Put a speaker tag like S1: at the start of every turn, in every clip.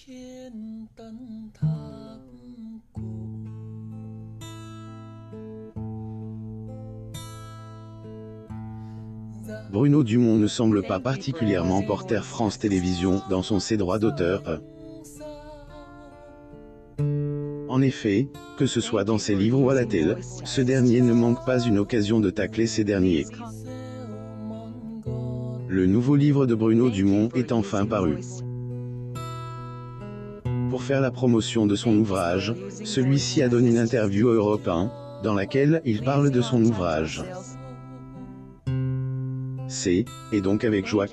S1: trên tân tháp cổ.
S2: Bruno Dumont ne semble pas particulièrement porter France Télévisions dans ses droits d'auteur. En effet, que ce soit dans ses livres ou à la télé, ce dernier ne manque pas une occasion de tacler ces derniers. Le nouveau livre de Bruno Dumont est enfin paru. Pour faire la promotion de son ouvrage, celui-ci a donné une interview à Europe 1, dans laquelle il parle de son ouvrage. Et donc avec joie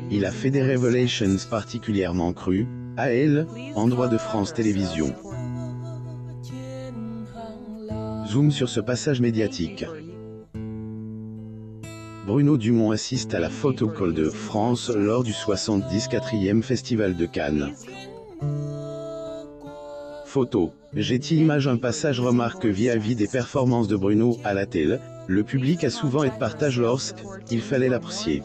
S2: il a fait des revelations particulièrement crues, à elle, en droit de France Télévisions. Zoom sur ce passage médiatique. Bruno Dumont assiste à la Photo Call de France lors du 74e Festival de Cannes. Photo. Getty Images. Un passage remarque vis-à-vis des performances de Bruno à la télé, le public a souvent été partagé lorsqu'il fallait l'apprécier.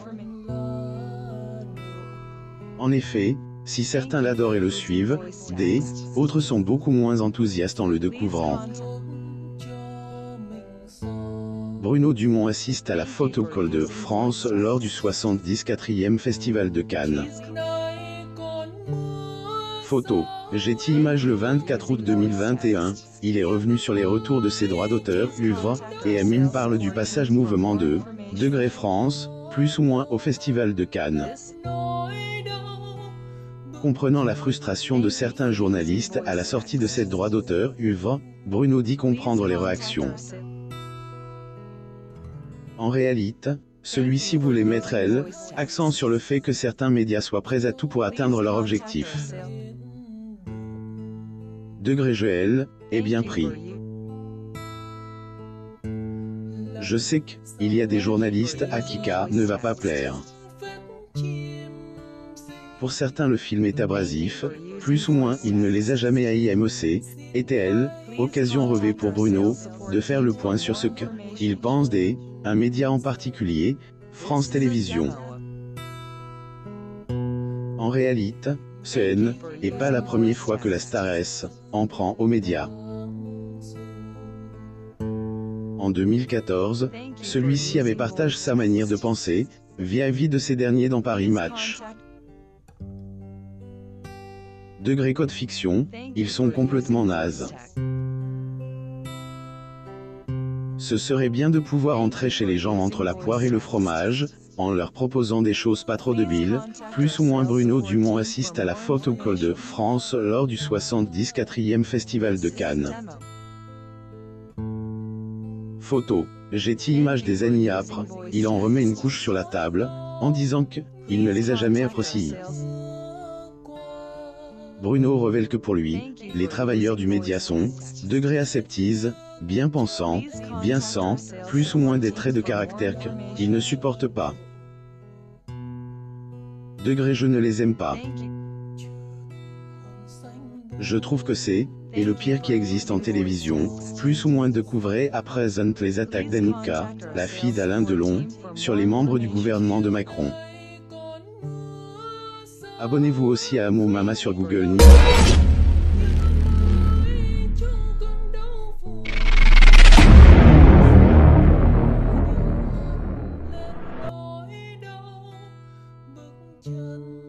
S2: En effet, si certains l'adorent et le suivent, autres sont beaucoup moins enthousiastes en le découvrant. Bruno Dumont assiste à la Photo Call de France lors du 74e Festival de Cannes. Photo. Getty Images. Le 24 août 2021, il est revenu sur les retours de ses droits d'auteur, œuvres, et Amine parle du passage mouvement de Degré France, plus ou moins au Festival de Cannes. Comprenant la frustration de certains journalistes à la sortie de ses droits d'auteur, œuvres, Bruno dit comprendre les réactions. En réalité, celui-ci voulait mettre accent sur le fait que certains médias soient prêts à tout pour atteindre leur objectif. Degré Joël, est bien pris. Je sais qu'il y a des journalistes à qui ne va pas plaire. Pour certains le film est abrasif, plus ou moins il ne les a jamais haïs. MEC, était occasion rêvée pour Bruno, de faire le point sur ce qu'il pense un média en particulier, France Télévisions. En réalité, ce n'est pas la première fois que la star en prend aux médias. En 2014, celui-ci avait partagé sa manière de penser, vis-à-vis de ces derniers dans Paris Match. Degré code fiction, ils sont complètement nazes. Ce serait bien de pouvoir entrer chez les gens entre la poire et le fromage, en leur proposant des choses pas trop débiles, plus ou moins. Bruno Dumont assiste à la Photo Call de France lors du 74e Festival de Cannes. Photo. Getty Images. Des années après, il en remet une couche sur la table, en disant qu'il ne les a jamais appréciés. Bruno révèle que pour lui, les travailleurs du média sont, degré aseptisés, bien pensants, bien sans, plus ou moins des traits de caractère qu'il ne supporte pas. Degré je ne les aime pas. Je trouve que c'est le pire qui existe en télévision, plus ou moins découvrait à présent les attaques d'Anouka, la fille d'Alain Delon, sur les membres du gouvernement de Macron. Abonnez-vous aussi à Amo Mama sur Google News.
S1: Chân